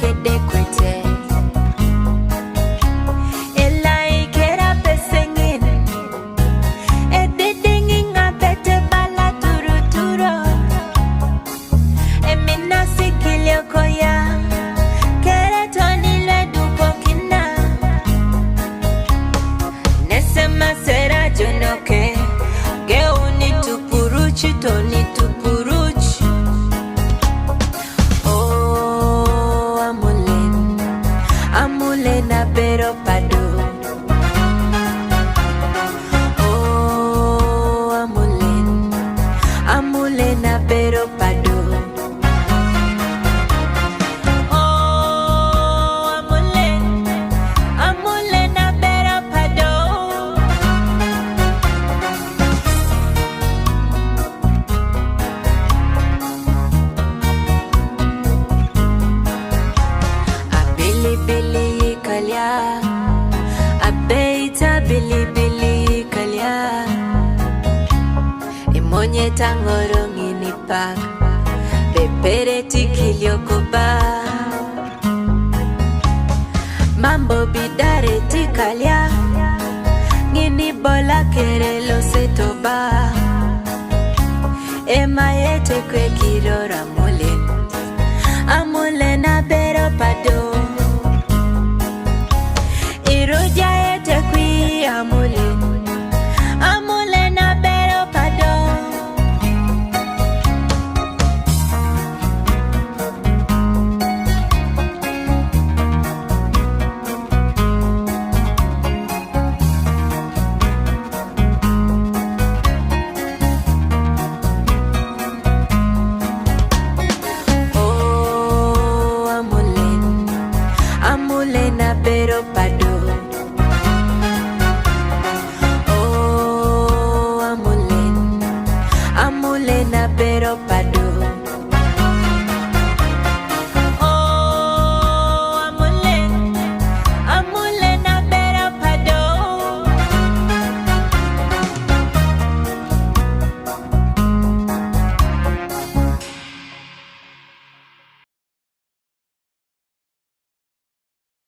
kede kwete. Elai kera pesengin. Ededingin apete bala turu turo. Emina sikilio koya. Kere toni le duko kina. Nesema sera jonoke. Geuni tupuruchi toni tupuruchi. Oh, amulena pero pado. Oh, amulena pero pado. Oh, amulena pero pado. Bili kalya, abeita bili kalya. Imonye tangorong inipak, bepere tikilio koba. Mambo bidare tikalya, ngini bola kerelo setoba. Ema yete kwe kirora molen.